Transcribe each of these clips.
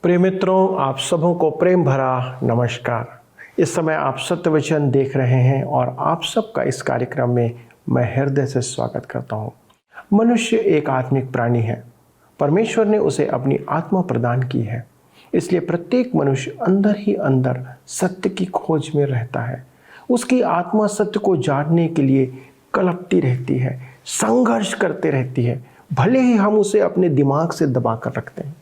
प्रिय मित्रों, आप सबों को प्रेम भरा नमस्कार। इस समय आप सत्य वचन देख रहे हैं और आप सबका इस कार्यक्रम में मैं हृदय से स्वागत करता हूं। मनुष्य एक आत्मिक प्राणी है। परमेश्वर ने उसे अपनी आत्मा प्रदान की है, इसलिए प्रत्येक मनुष्य अंदर ही अंदर सत्य की खोज में रहता है। उसकी आत्मा सत्य को जानने के लिए कलपती रहती है, संघर्ष करते रहती है, भले ही हम उसे अपने दिमाग से दबा कर रखते हैं।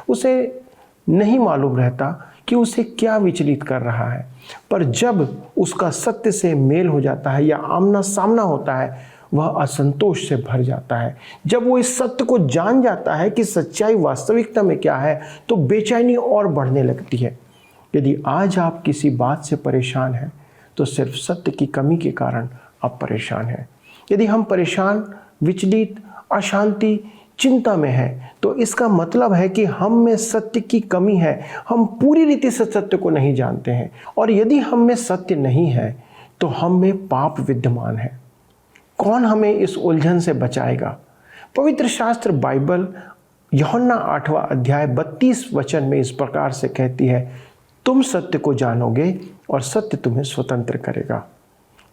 उसे नहीं मालूम रहता कि उसे क्या विचलित कर रहा है, पर जब उसका सत्य से मेल हो जाता है या आमना सामना होता है, वह असंतोष से भर जाता है। जब वो इस सत्य को जान जाता है कि सच्चाई वास्तविकता में क्या है, तो बेचैनी और बढ़ने लगती है। यदि आज आप किसी बात से परेशान हैं, तो सिर्फ सत्य की कमी के कारण आप परेशान हैं। यदि हम परेशान, विचलित, अशांति, चिंता में है, तो इसका मतलब है कि हम में सत्य की कमी है। हम पूरी रीति से सत्य को नहीं जानते हैं, और यदि हम में सत्य नहीं है तो हम में पाप विद्यमान है। कौन हमें इस उलझन से बचाएगा? पवित्र शास्त्र बाइबल यूहन्ना 8वां अध्याय 32 वचन में इस प्रकार से कहती है, तुम सत्य को जानोगे और सत्य तुम्हें स्वतंत्र करेगा।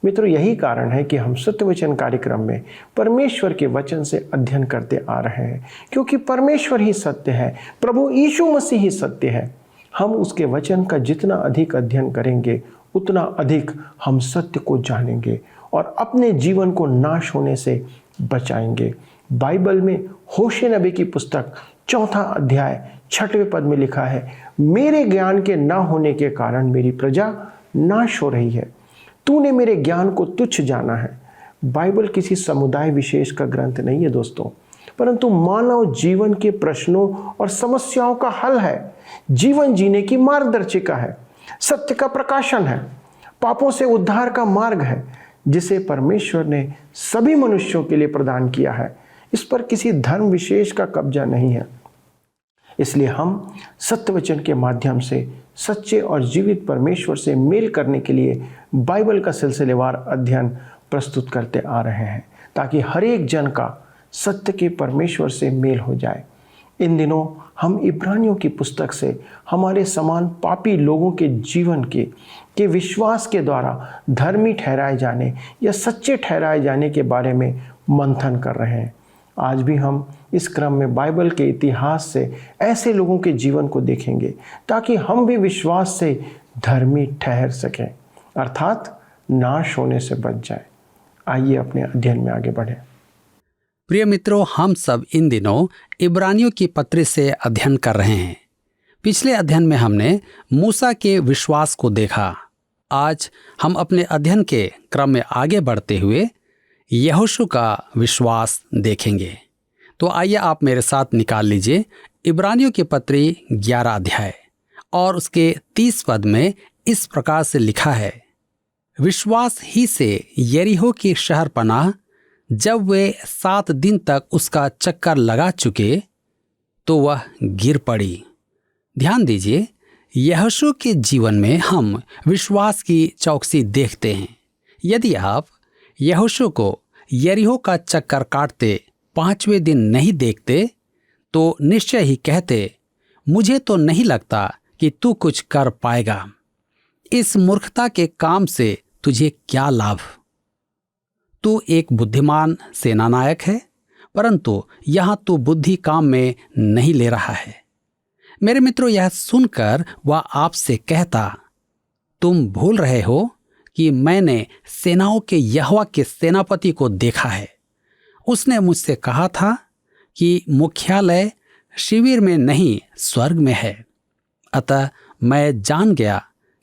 मित्रों, यही कारण है कि हम सत्य वचन कार्यक्रम में परमेश्वर के वचन से अध्ययन करते आ रहे हैं, क्योंकि परमेश्वर ही सत्य है, प्रभु यीशु मसीह ही सत्य है। हम उसके वचन का जितना अधिक अध्ययन करेंगे, उतना अधिक हम सत्य को जानेंगे और अपने जीवन को नाश होने से बचाएंगे। बाइबल में होशे नबी की पुस्तक 4वां अध्याय 6वें पद में लिखा है, मेरे ज्ञान के ना होने के कारण मेरी प्रजा नाश हो रही है, तूने मेरे ज्ञान को तुच्छ जाना है। बाइबल किसी समुदाय विशेष का ग्रंथ नहीं है दोस्तों, परंतु मानव जीवन के प्रश्नों और समस्याओं का हल है, जीवन जीने की मार्गदर्शिका है, सत्य का प्रकाशन है, पापों से उद्धार का मार्ग है, जिसे परमेश्वर ने सभी मनुष्यों के लिए प्रदान किया है। इस पर किसी धर्म विशेष का कब्जा नहीं है। इसलिए हम सत्य वचन के माध्यम से सच्चे और जीवित परमेश्वर से मेल करने के लिए बाइबल का सिलसिलेवार अध्ययन प्रस्तुत करते आ रहे हैं, ताकि हर एक जन का सत्य के परमेश्वर से मेल हो जाए। इन दिनों हम इब्रानियों की पुस्तक से हमारे समान पापी लोगों के जीवन के विश्वास के द्वारा धर्मी ठहराए जाने या सच्चे ठहराए जाने के बारे में मंथन कर रहे हैं। आज भी हम इस क्रम में बाइबल के इतिहास से ऐसे लोगों के जीवन को देखेंगे, ताकि हम भी विश्वास से धर्मी ठहर सकें, अर्थात नाश होने से बच जाए। आइए अपने अध्ययन में आगे बढ़ें। प्रिय मित्रों, हम सब इन दिनों इब्रानियों की पत्री से अध्ययन कर रहे हैं। पिछले अध्ययन में हमने मूसा के विश्वास को देखा। आज हम अपने अध्ययन के क्रम में आगे बढ़ते हुए यहोशू का विश्वास देखेंगे। तो आइए आप मेरे साथ निकाल लीजिए इब्रानियों की पत्री 11 अध्याय और उसके 30 पद में इस प्रकार से लिखा है, विश्वास ही से यरीहो की शहर पनाह, जब वे 7 दिन तक उसका चक्कर लगा चुके तो वह गिर पड़ी। ध्यान दीजिए, यहोशू के जीवन में हम विश्वास की चौकसी देखते हैं। यदि आप यहोशू को यरीहो का चक्कर काटते 5वें दिन नहीं देखते, तो निश्चय ही कहते, मुझे तो नहीं लगता कि तू कुछ कर पाएगा। इस मूर्खता के काम से तुझे क्या लाभ? तू एक बुद्धिमान सेनानायक है, परंतु यहां तू बुद्धि काम में नहीं ले रहा है। मेरे मित्रों, यह सुनकर वह आपसे कहता, तुम भूल रहे हो कि मैंने सेनाओं के यहोवा के सेनापति को देखा है। उसने मुझसे कहा था कि मुख्यालय शिविर में नहीं स्वर्ग में है। अतः मैं जान गया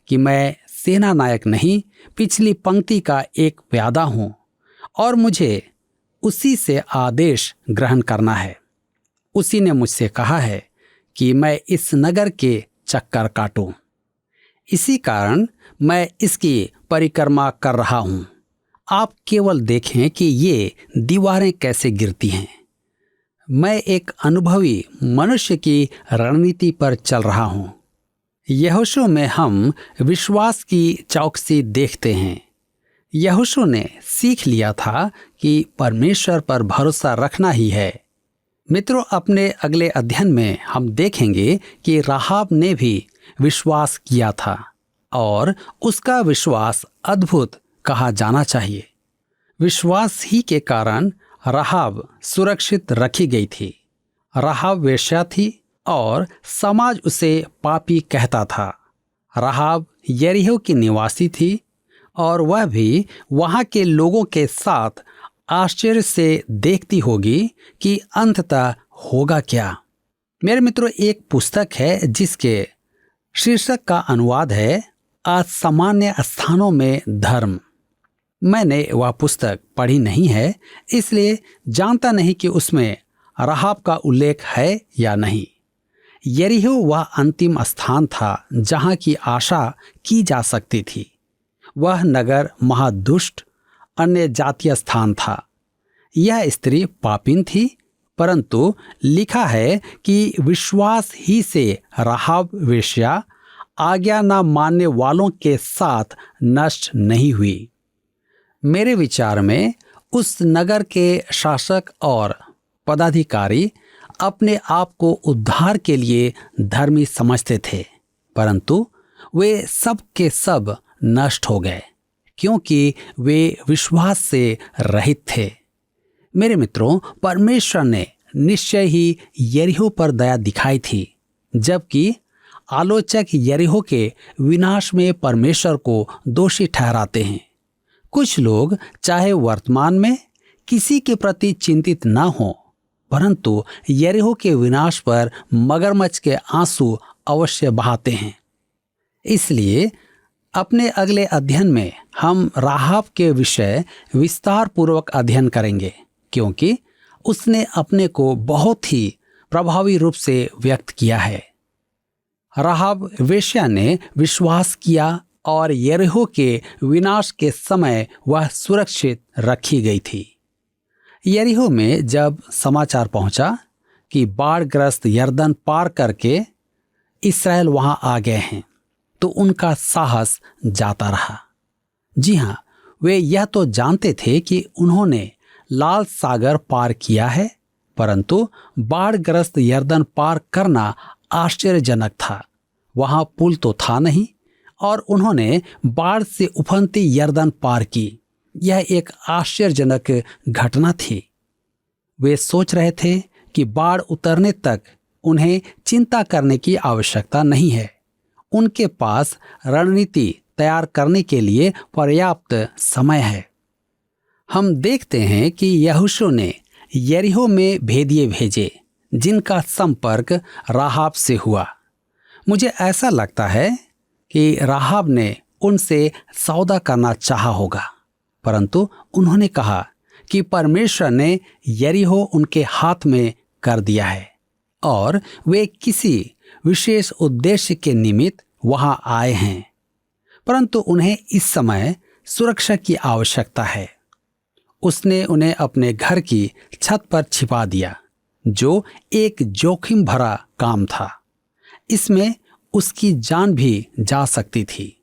कि मैं सेना नायक नहीं, पिछली पंक्ति का एक प्यादा हूं और मुझे उसी से आदेश ग्रहण करना है। उसी ने मुझसे कहा है कि मैं इस नगर के चक्कर काटूं। इसी कारण मैं इसकी परिक्रमा कर रहा हूं। आप केवल देखें कि ये दीवारें कैसे गिरती हैं। मैं एक अनुभवी मनुष्य की रणनीति पर चल रहा हूं। यहोशू में हम विश्वास की चौकसी देखते हैं। यहोशू ने सीख लिया था कि परमेश्वर पर भरोसा रखना ही है। मित्रों, अपने अगले अध्ययन में हम देखेंगे कि राहाब ने भी विश्वास किया था और उसका विश्वास अद्भुत कहा जाना चाहिए। विश्वास ही के कारण राहाब सुरक्षित रखी गई थी। राहाब वेश्या थी और समाज उसे पापी कहता था। राहाब यरीहो की निवासी थी और वह भी वहां के लोगों के साथ आश्चर्य से देखती होगी कि अंततः होगा क्या। मेरे मित्रों, एक पुस्तक है जिसके शीर्षक का अनुवाद है असामान्य स्थानों में धर्म। मैंने वह पुस्तक पढ़ी नहीं है, इसलिए जानता नहीं कि उसमें राहाब का उल्लेख है या नहीं। यरीहो वह अंतिम स्थान था जहां की आशा की जा सकती थी। वह नगर महादुष्ट अन्य जातीय स्थान था। यह स्त्री पापिन थी, परंतु लिखा है कि विश्वास ही से राहाब वेश्या आज्ञा न मानने वालों के साथ नष्ट नहीं हुई। मेरे विचार में उस नगर के शासक और पदाधिकारी अपने आप को उद्धार के लिए धर्मी समझते थे, परंतु वे सब के सब नष्ट हो गए क्योंकि वे विश्वास से रहित थे। मेरे मित्रों, परमेश्वर ने निश्चय ही यरीहो पर दया दिखाई थी, जबकि आलोचक यरीहो के विनाश में परमेश्वर को दोषी ठहराते हैं। कुछ लोग चाहे वर्तमान में किसी के प्रति चिंतित न हो, परंतु यरीहो के विनाश पर मगरमच्छ के आंसू अवश्य बहाते हैं। इसलिए अपने अगले अध्ययन में हम राहाब के विषय विस्तार पूर्वक अध्ययन करेंगे, क्योंकि उसने अपने को बहुत ही प्रभावी रूप से व्यक्त किया है। राहाब वेश्या ने विश्वास किया और यरीहो के विनाश के समय वह सुरक्षित रखी गई थी। यरीहो में जब समाचार पहुंचा कि बाढ़ग्रस्त यरदन पार करके इस्राएल वहां आ गए हैं, तो उनका साहस जाता रहा। जी हां, वे यह तो जानते थे कि उन्होंने लाल सागर पार किया है, परंतु बाढ़ग्रस्त यरदन पार करना आश्चर्यजनक था। वहां पुल तो था नहीं और उन्होंने बाढ़ से उफनती यरदन पार की। यह एक आश्चर्यजनक घटना थी। वे सोच रहे थे कि बाढ़ उतरने तक उन्हें चिंता करने की आवश्यकता नहीं है। उनके पास रणनीति तैयार करने के लिए पर्याप्त समय है। हम देखते हैं कि यहोशू ने यरीहो में भेदिए भेजे जिनका संपर्क राहाब से हुआ। मुझे ऐसा लगता है कि राहाब ने उनसे सौदा करना चाहा होगा, परंतु उन्होंने कहा कि परमेश्वर ने यरीहो उनके हाथ में कर दिया है और वे किसी विशेष उद्देश्य के निमित्त वहां आए हैं, परंतु उन्हें इस समय सुरक्षा की आवश्यकता है। उसने उन्हें अपने घर की छत पर छिपा दिया, जो एक जोखिम भरा काम था। इसमें उसकी जान भी जा सकती थी।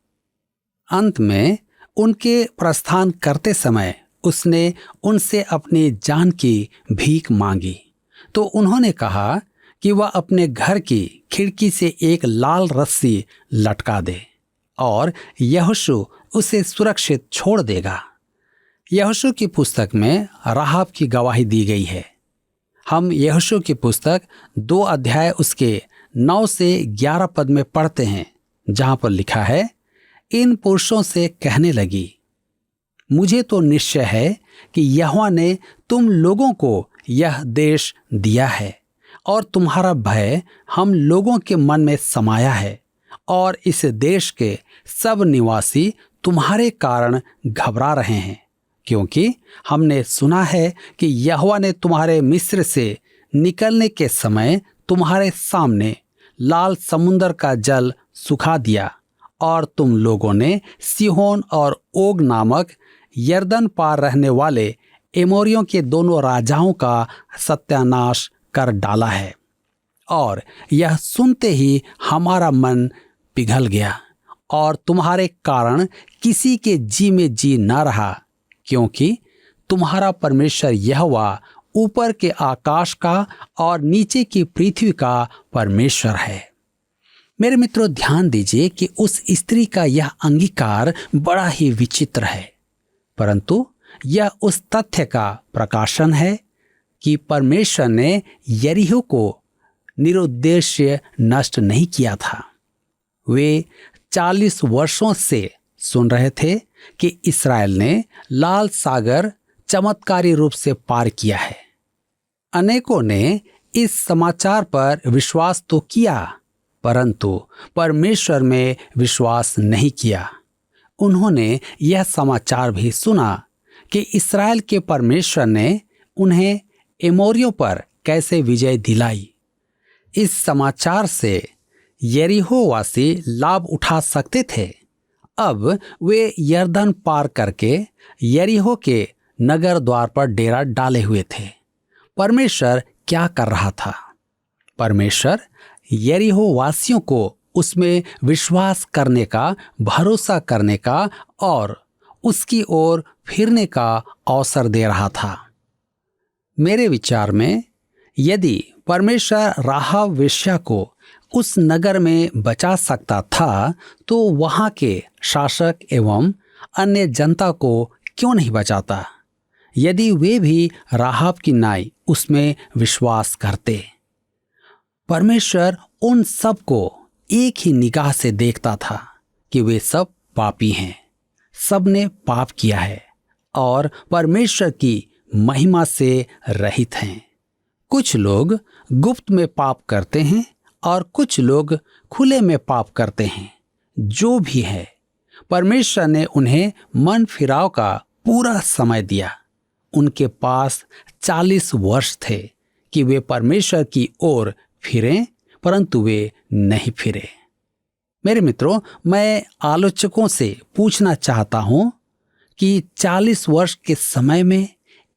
अंत में उनके प्रस्थान करते समय उसने उनसे अपनी जान की भीख मांगी, तो उन्होंने कहा कि वह अपने घर की खिड़की से एक लाल रस्सी लटका दे और यहोशू उसे सुरक्षित छोड़ देगा। यहोशू की पुस्तक में राहाब की गवाही दी गई है। हम यहोशू की पुस्तक 2 अध्याय उसके 9 से 11 पद में पढ़ते हैं, जहां पर लिखा है, इन पुरुषों से कहने लगी, मुझे तो निश्चय है कि यहोवा ने तुम लोगों को यह देश दिया है और तुम्हारा भय हम लोगों के मन में समाया है और इस देश के सब निवासी तुम्हारे कारण घबरा रहे हैं, क्योंकि हमने सुना है कि यहोवा ने तुम्हारे मिस्र से निकलने के समय तुम्हारे सामने लाल समुंदर का जल सुखा दिया और तुम लोगों ने सीहोन और ओग नामक यरदन पार रहने वाले एमोरियों के दोनों राजाओं का सत्यानाश कर डाला है। और यह सुनते ही हमारा मन पिघल गया और तुम्हारे कारण किसी के जी में जी न रहा, क्योंकि तुम्हारा परमेश्वर यहोवा ऊपर के आकाश का और नीचे की पृथ्वी का परमेश्वर है। मेरे मित्रों, ध्यान दीजिए कि उस स्त्री का यह अंगीकार बड़ा ही विचित्र है, परंतु यह उस तथ्य का प्रकाशन है कि परमेश्वर ने यरीहो को निरुद्देश्य नष्ट नहीं किया था। वे 40 वर्षों से सुन रहे थे कि इस्राएल ने लाल सागर चमत्कारी रूप से पार किया है। अनेकों ने इस समाचार पर विश्वास तो किया, परंतु परमेश्वर में विश्वास नहीं किया। उन्होंने यह समाचार भी सुना कि इस्राएल के परमेश्वर ने उन्हें एमोरियों पर कैसे विजय दिलाई। इस समाचार से यरीहो वासी लाभ उठा सकते थे। अब वे यरदन पार करके यरीहो के नगर द्वार पर डेरा डाले हुए थे। परमेश्वर क्या कर रहा था? परमेश्वर यरीहो वासियों को उसमें विश्वास करने का, भरोसा करने का और उसकी ओर फिरने का अवसर दे रहा था। मेरे विचार में यदि परमेश्वर राहाब वेश्या को उस नगर में बचा सकता था, तो वहां के शासक एवं अन्य जनता को क्यों नहीं बचाता, यदि वे भी राहाब की नाई उसमें विश्वास करते। परमेश्वर उन सब को एक ही निगाह से देखता था कि वे सब पापी हैं, सब ने पाप किया है और परमेश्वर की महिमा से रहित हैं। कुछ लोग गुप्त में पाप करते हैं और कुछ लोग खुले में पाप करते हैं। जो भी है, परमेश्वर ने उन्हें मन फिराव का पूरा समय दिया। उनके पास 40 वर्ष थे कि वे परमेश्वर की ओर फिरें, परंतु वे नहीं फिरे। मेरे मित्रों, मैं आलोचकों से पूछना चाहता हूं कि 40 वर्ष के समय में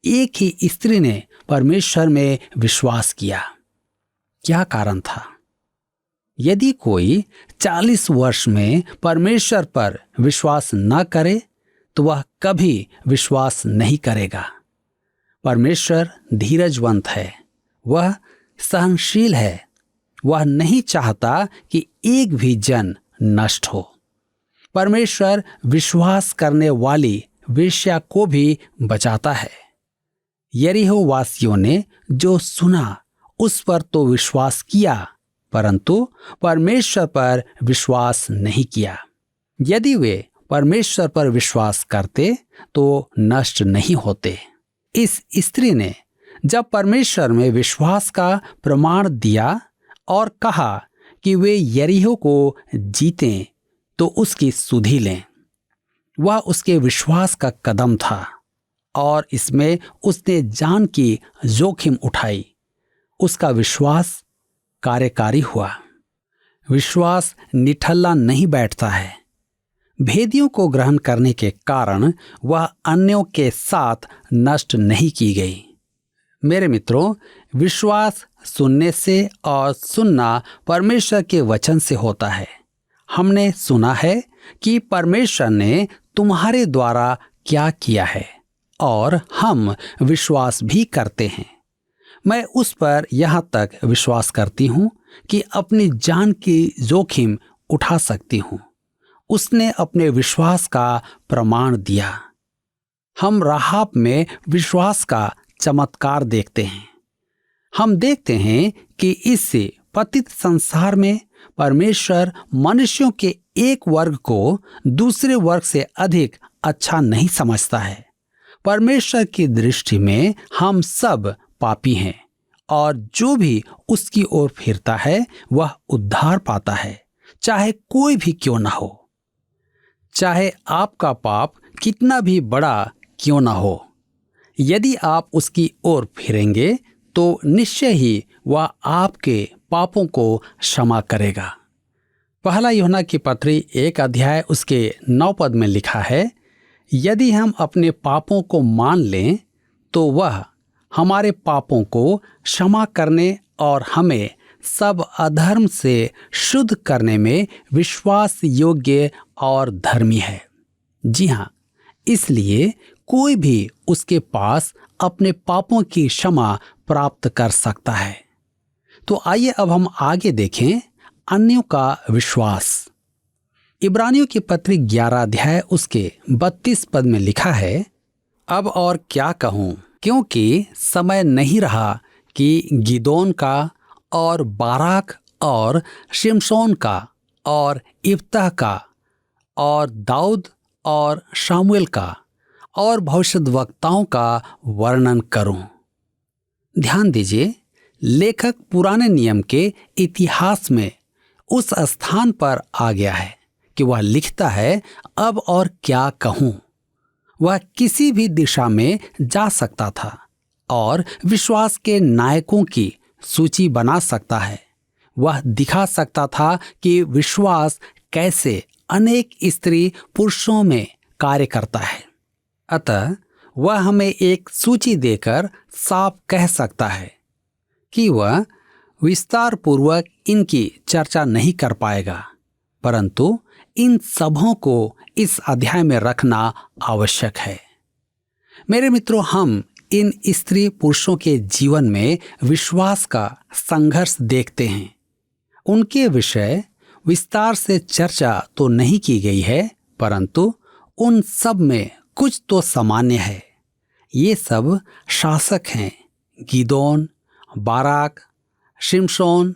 एक ही स्त्री ने परमेश्वर में विश्वास किया। क्या कारण था? यदि कोई 40 वर्ष में परमेश्वर पर विश्वास न करे तो वह कभी विश्वास नहीं करेगा। परमेश्वर धीरजवंत है, वह सहनशील है, वह नहीं चाहता कि एक भी जन नष्ट हो। परमेश्वर विश्वास करने वाली वेश्या को भी बचाता है। यरीहो वासियों ने जो सुना उस पर तो विश्वास किया, परंतु परमेश्वर पर विश्वास नहीं किया। यदि वे परमेश्वर पर विश्वास करते तो नष्ट नहीं होते। इस स्त्री ने जब परमेश्वर में विश्वास का प्रमाण दिया और कहा कि वे यरीहो को जीतें तो उसकी सुधि लें, वह उसके विश्वास का कदम था और इसमें उसने जान की जोखिम उठाई। उसका विश्वास कार्यकारी हुआ। विश्वास निठल्ला नहीं बैठता है। भेदियों को ग्रहण करने के कारण वह अन्यों के साथ नष्ट नहीं की गई। मेरे मित्रों, विश्वास सुनने से और सुनना परमेश्वर के वचन से होता है। हमने सुना है कि परमेश्वर ने तुम्हारे द्वारा क्या किया है और हम विश्वास भी करते हैं। मैं उस पर यहाँ तक विश्वास करती हूँ कि अपनी जान की जोखिम उठा सकती हूँ। उसने अपने विश्वास का प्रमाण दिया। हम राहाब में विश्वास का चमत्कार देखते हैं। हम देखते हैं कि इस पतित संसार में परमेश्वर मनुष्यों के एक वर्ग को दूसरे वर्ग से अधिक अच्छा नहीं समझता है। परमेश्वर की दृष्टि में हम सब पापी हैं और जो भी उसकी ओर फिरता है वह उद्धार पाता है, चाहे कोई भी क्यों ना हो। चाहे आपका पाप कितना भी बड़ा क्यों ना हो, यदि आप उसकी ओर फिरेंगे तो निश्चय ही वह आपके पापों को क्षमा करेगा। पहला यूहन्ना की पत्री 1 अध्याय उसके 9 पद में लिखा है, यदि हम अपने पापों को मान लें तो वह हमारे पापों को क्षमा करने और हमें सब अधर्म से शुद्ध करने में विश्वास योग्य और धर्मी है। जी हाँ, इसलिए कोई भी उसके पास अपने पापों की क्षमा प्राप्त कर सकता है। तो आइए अब हम आगे देखें अन्यों का विश्वास। इब्रानियों की पत्री 11 अध्याय उसके 32 पद में लिखा है, अब और क्या कहूं, क्योंकि समय नहीं रहा कि गिदोन का और बाराक और शिमशोन का और इब्ताह का और दाऊद और शामुएल का और भविष्यद्वक्ताओं का वर्णन करूं। ध्यान दीजिए, लेखक पुराने नियम के इतिहास में उस स्थान पर आ गया है कि वह लिखता है, अब और क्या कहूं। वह किसी भी दिशा में जा सकता था और विश्वास के नायकों की सूची बना सकता है। वह दिखा सकता था कि विश्वास कैसे अनेक स्त्री पुरुषों में कार्य करता है। अतः वह हमें एक सूची देकर साफ कह सकता है कि वह विस्तार पूर्वक इनकी चर्चा नहीं कर पाएगा, परंतु इन सबों को इस अध्याय में रखना आवश्यक है। मेरे मित्रों, हम इन स्त्री पुरुषों के जीवन में विश्वास का संघर्ष देखते हैं। उनके विषय विस्तार से चर्चा तो नहीं की गई है, परंतु उन सब में कुछ तो सामान्य है। ये सब शासक हैं। गिदोन, बाराक, शिमशोन,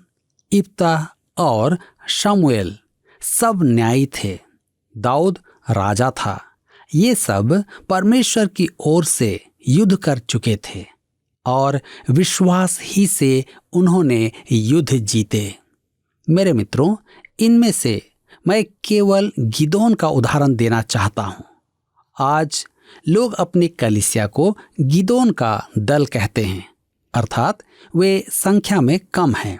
इब्ताह और शमूएल सब न्यायी थे। दाऊद राजा था। ये सब परमेश्वर की ओर से युद्ध कर चुके थे और विश्वास ही से उन्होंने युद्ध जीते। मेरे मित्रों, इनमें से मैं केवल गिदोन का उदाहरण देना चाहता हूं। आज लोग अपनी कलीसिया को गिदोन का दल कहते हैं, अर्थात वे संख्या में कम हैं।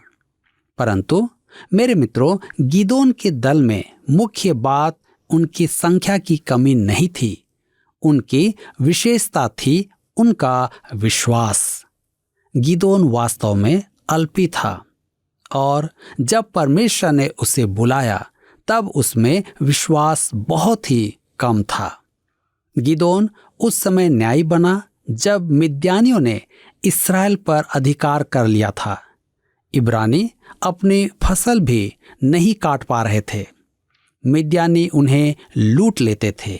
परंतु मेरे मित्रों, गिदोन के दल में मुख्य बात उनकी संख्या की कमी नहीं थी। उनकी विशेषता थी उनका विश्वास। गिदोन वास्तव में अल्पी था और जब परमेश्वर ने उसे बुलाया तब उसमें विश्वास बहुत ही कम था। गिदोन उस समय न्यायी बना जब मिद्यानियों ने इस्राएल पर अधिकार कर लिया था। इब्रानी अपनी फसल भी नहीं काट पा रहे थे। मिद्यानी उन्हें लूट लेते थे।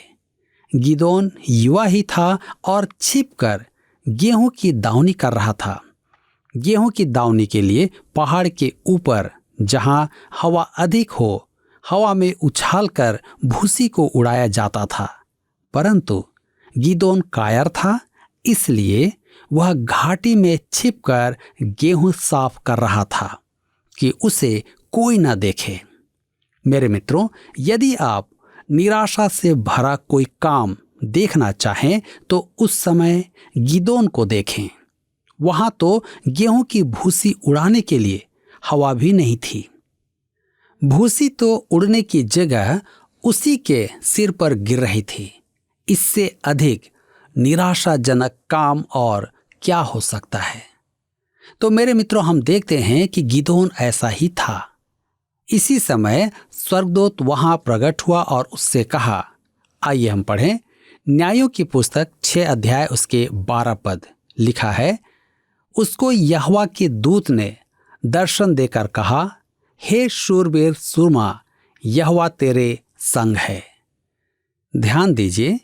गिदोन युवा ही था और छिपकर गेहूं की दावनी कर रहा था। गेहूं की दावनी के लिए पहाड़ के ऊपर जहां हवा अधिक हो, हवा में उछालकर भूसी को उड़ाया जाता था। परंतु गिदोन कायर था, इसलिए वह घाटी में छिपकर गेहूं साफ कर रहा था कि उसे कोई न देखे। मेरे मित्रों, यदि आप निराशा से भरा कोई काम देखना चाहें तो उस समय गिदोन को देखें। वहां तो गेहूं की भूसी उड़ाने के लिए हवा भी नहीं थी। भूसी तो उड़ने की जगह उसी के सिर पर गिर रही थी। इससे अधिक निराशाजनक काम और क्या हो सकता है। तो मेरे मित्रों, हम देखते हैं कि गिदोन ऐसा ही था। इसी समय स्वर्गदूत वहां प्रकट हुआ और उससे कहा, आइए हम पढ़ें न्यायों की पुस्तक 6 अध्याय उसके 12 पद। लिखा है, उसको यहोवा के दूत ने दर्शन देकर कहा, हे शूरवीर सूरमा, यहोवा तेरे संग है। ध्यान दीजिए,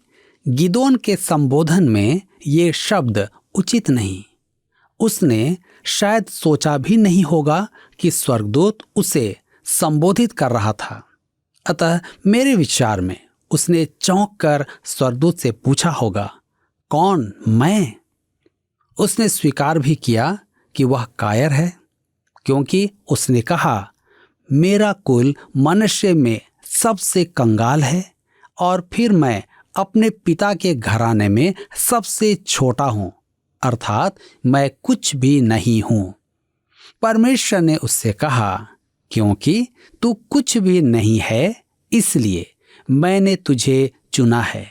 गिदोन के संबोधन में ये शब्द उचित नहीं। उसने शायद सोचा भी नहीं होगा कि स्वर्गदूत उसे संबोधित कर रहा था। अतः मेरे विचार में उसने चौंक कर स्वर्गदूत से पूछा होगा, कौन, मैं? उसने स्वीकार भी किया कि वह कायर है, क्योंकि उसने कहा, मेरा कुल मनुष्य में सबसे कंगाल है और फिर मैं अपने पिता के घराने में सबसे छोटा हूं, अर्थात मैं कुछ भी नहीं हूं। परमेश्वर ने उससे कहा, क्योंकि तू कुछ भी नहीं है, इसलिए मैंने तुझे चुना है।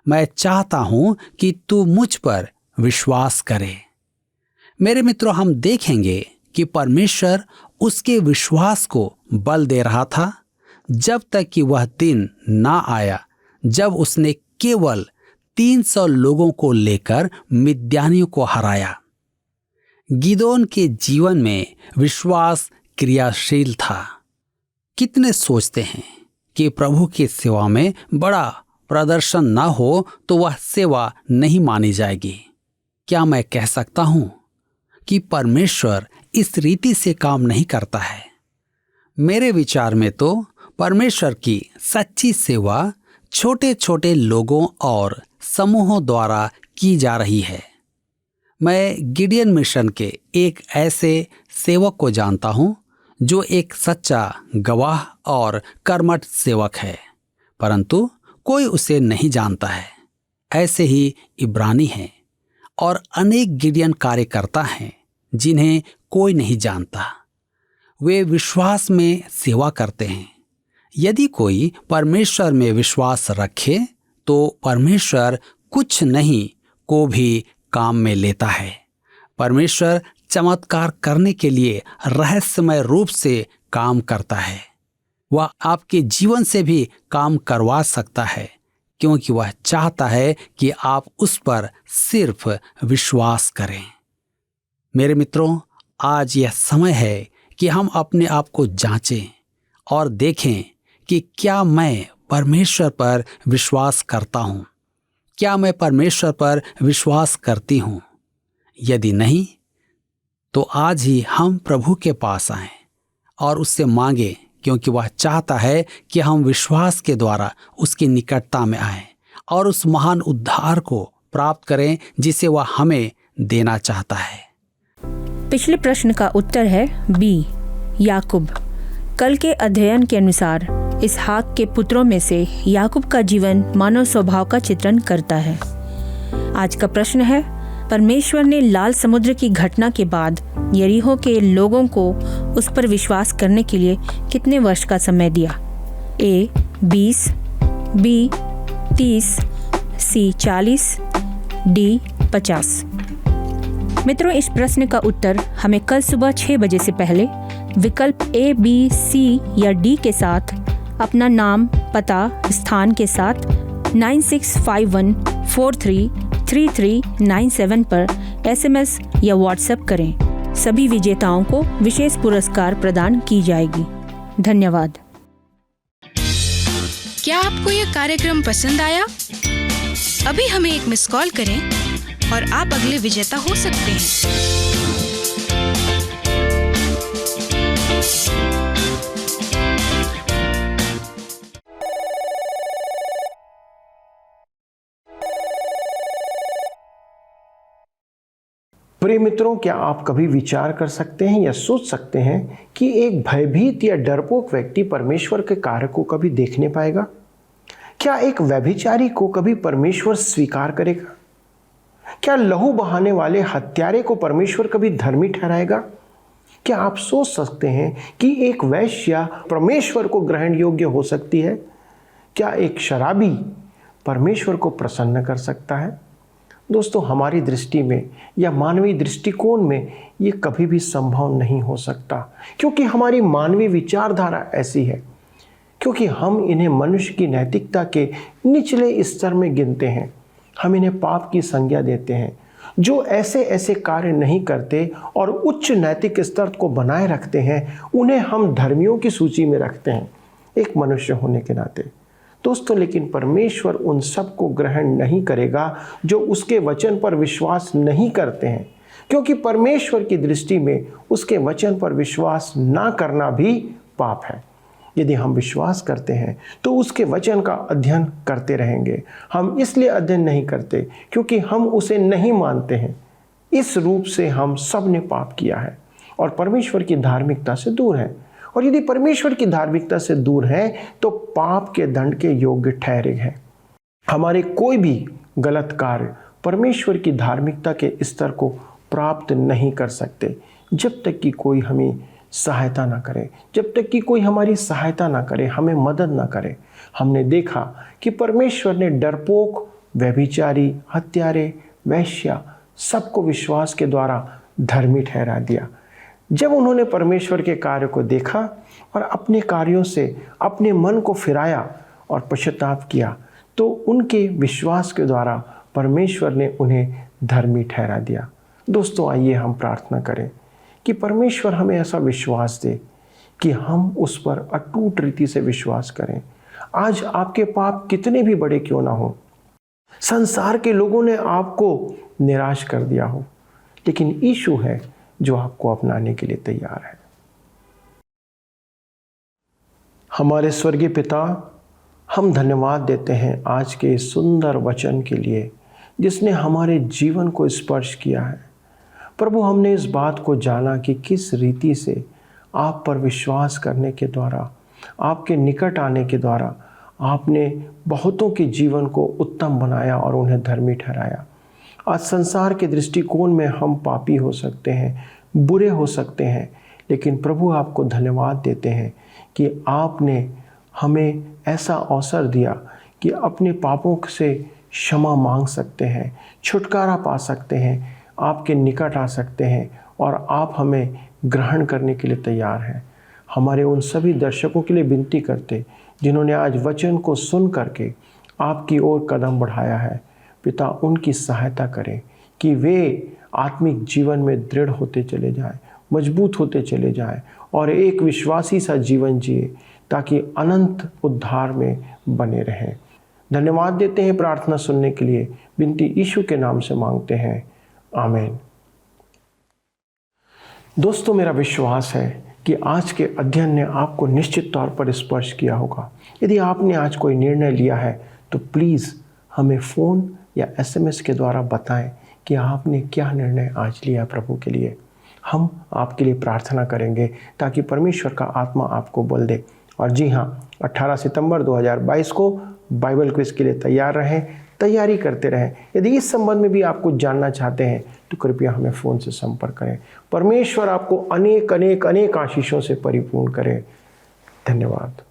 मैं चाहता हूं कि तू मुझ पर विश्वास करे। मेरे मित्रों, हम देखेंगे कि परमेश्वर उसके विश्वास को बल दे रहा था जब तक कि वह दिन ना आया जब उसने केवल 300 लोगों को लेकर मिद्यानियों को हराया। गिदोन के जीवन में विश्वास क्रियाशील था। कितने सोचते हैं कि प्रभु की सेवा में बड़ा प्रदर्शन न हो तो वह सेवा नहीं मानी जाएगी। क्या मैं कह सकता हूं कि परमेश्वर इस रीति से काम नहीं करता है? मेरे विचार में तो परमेश्वर की सच्ची सेवा छोटे छोटे लोगों और समूहों द्वारा की जा रही है। मैं गिडियन मिशन के एक ऐसे सेवक को जानता हूं जो एक सच्चा गवाह और कर्मठ सेवक है, परंतु कोई उसे नहीं जानता है। ऐसे ही इब्रानी हैं और अनेक गिडियन कार्यकर्ता हैं जिन्हें कोई नहीं जानता। वे विश्वास में सेवा करते हैं। यदि कोई परमेश्वर में विश्वास रखे तो परमेश्वर कुछ नहीं को भी काम में लेता है। परमेश्वर चमत्कार करने के लिए रहस्यमय रूप से काम करता है। वह आपके जीवन से भी काम करवा सकता है, क्योंकि वह चाहता है कि आप उस पर सिर्फ विश्वास करें। मेरे मित्रों, आज यह समय है कि हम अपने आप को जांचें और देखें कि क्या मैं परमेश्वर पर विश्वास करता हूं? क्या मैं परमेश्वर पर विश्वास करती हूं? यदि नहीं, तो आज ही हम प्रभु के पास आएं और उससे मांगें, क्योंकि वह चाहता है कि हम विश्वास के द्वारा उसकी निकटता में आएं और उस महान उद्धार को प्राप्त करें जिसे वह हमें देना चाहता है। पिछले प्रश्न का उत्तर है बी, याकूब। कल के अध्ययन के अनुसार इसहाक के पुत्रों में से याकूब का जीवन मानव स्वभाव का चित्रण करता है। आज का प्रश्न है, परमेश्वर ने लाल समुद्र की घटना के बाद यरीहो के लोगों को उस पर विश्वास करने के लिए कितने वर्ष का समय दिया? ए 20, बी 30, सी 40, डी 50। मित्रों, इस प्रश्न का उत्तर हमें कल सुबह 6 बजे से पहले विकल्प ए, बी, सी या डी के साथ अपना नाम, पता, स्थान के साथ 9651433397 पर SMS या व्हाट्सएप करें। सभी विजेताओं को विशेष पुरस्कार प्रदान की जाएगी। धन्यवाद। क्या आपको यह कार्यक्रम पसंद आया? अभी हमें एक मिस कॉल करें और आप अगले विजेता हो सकते हैं। प्रिय मित्रों, क्या आप कभी विचार कर सकते हैं या सोच सकते हैं कि एक भयभीत या डरपोक व्यक्ति परमेश्वर के कार्य को कभी देखने पाएगा? क्या एक व्यभिचारी को कभी परमेश्वर स्वीकार करेगा? क्या लहू बहाने वाले हत्यारे को परमेश्वर कभी धर्मी ठहराएगा? क्या आप सोच सकते हैं कि एक वेश्या परमेश्वर को ग्रहण योग्य हो सकती है? क्या एक शराबी परमेश्वर को प्रसन्न कर सकता है? दोस्तों, हमारी दृष्टि में या मानवीय दृष्टिकोण में ये कभी भी संभव नहीं हो सकता, क्योंकि हमारी मानवीय विचारधारा ऐसी है, क्योंकि हम इन्हें मनुष्य की नैतिकता के निचले स्तर में गिनते हैं। हम इन्हें पाप की संज्ञा देते हैं। जो ऐसे ऐसे कार्य नहीं करते और उच्च नैतिक स्तर को बनाए रखते हैं, उन्हें हम धर्मियों की सूची में रखते हैं, एक मनुष्य होने के नाते। दोस्तों, लेकिन परमेश्वर उन सब को ग्रहण नहीं करेगा जो उसके वचन पर विश्वास नहीं करते हैं, क्योंकि परमेश्वर की दृष्टि में उसके वचन पर विश्वास ना करना भी पाप है। यदि हम विश्वास करते हैं तो उसके वचन का अध्ययन करते रहेंगे। हम इसलिए अध्ययन नहीं करते क्योंकि हम उसे नहीं मानते हैं। इस रूप से हम सब ने पाप किया है और परमेश्वर की धार्मिकता से दूर है। और यदि परमेश्वर की धार्मिकता से दूर है तो पाप के दंड के योग्य ठहरे हैं। हमारे कोई भी गलत कार्य परमेश्वर की धार्मिकता के स्तर को प्राप्त नहीं कर सकते जब तक कि कोई हमें सहायता ना करे, जब तक कि कोई हमारी सहायता ना करे, हमें मदद ना करे। हमने देखा कि परमेश्वर ने डरपोक, व्यभिचारी, हत्यारे, वैश्या सबको विश्वास के द्वारा धर्मी ठहरा दिया। जब उन्होंने परमेश्वर के कार्य को देखा और अपने कार्यों से अपने मन को फिराया और पश्चाताप किया, तो उनके विश्वास के द्वारा परमेश्वर ने उन्हें धर्मी ठहरा दिया। दोस्तों, आइए हम प्रार्थना करें कि परमेश्वर हमें ऐसा विश्वास दे कि हम उस पर अटूट रीति से विश्वास करें। आज आपके पाप कितने भी बड़े क्यों ना हो, संसार के लोगों ने आपको निराश कर दिया हो, लेकिन यीशु है जो आपको अपनाने के लिए तैयार है। हमारे स्वर्गीय पिता, हम धन्यवाद देते हैं आज के इस सुंदर वचन के लिए जिसने हमारे जीवन को स्पर्श किया है। प्रभु, हमने इस बात को जाना कि किस रीति से आप पर विश्वास करने के द्वारा, आपके निकट आने के द्वारा आपने बहुतों के जीवन को उत्तम बनाया और उन्हें धर्मी ठहराया। आज संसार के दृष्टिकोण में हम पापी हो सकते हैं, बुरे हो सकते हैं, लेकिन प्रभु आपको धन्यवाद देते हैं कि आपने हमें ऐसा अवसर दिया कि अपने पापों से क्षमा मांग सकते हैं, छुटकारा पा सकते हैं, आपके निकट आ सकते हैं और आप हमें ग्रहण करने के लिए तैयार हैं। हमारे उन सभी दर्शकों के लिए विनती करते जिन्होंने आज वचन को सुन करके आपकी ओर कदम बढ़ाया है, पिता उनकी सहायता करें कि वे आत्मिक जीवन में दृढ़ होते चले जाएं, मजबूत होते चले जाएं और एक विश्वासी सा जीवन जिए ताकि अनंत उद्धार में बने रहें। धन्यवाद देते हैं प्रार्थना सुनने के लिए, विनती यीशु के नाम से मांगते हैं, आमीन। दोस्तों, मेरा विश्वास है कि आज के अध्ययन ने आपको निश्चित तौर पर स्पर्श किया होगा। यदि आपने आज कोई निर्णय लिया है तो प्लीज़ हमें फ़ोन या SMS के द्वारा बताएं कि आपने क्या निर्णय आज लिया प्रभु के लिए। हम आपके लिए प्रार्थना करेंगे ताकि परमेश्वर का आत्मा आपको बल दे। और जी हाँ, 18 सितंबर 2022 को बाइबल क्विज के लिए तैयार रहें, तैयारी करते रहें। यदि इस संबंध में भी आप कुछ जानना चाहते हैं तो कृपया हमें फ़ोन से संपर्क करें। परमेश्वर आपको अनेक अनेक अनेक आशीषों से परिपूर्ण करे। धन्यवाद।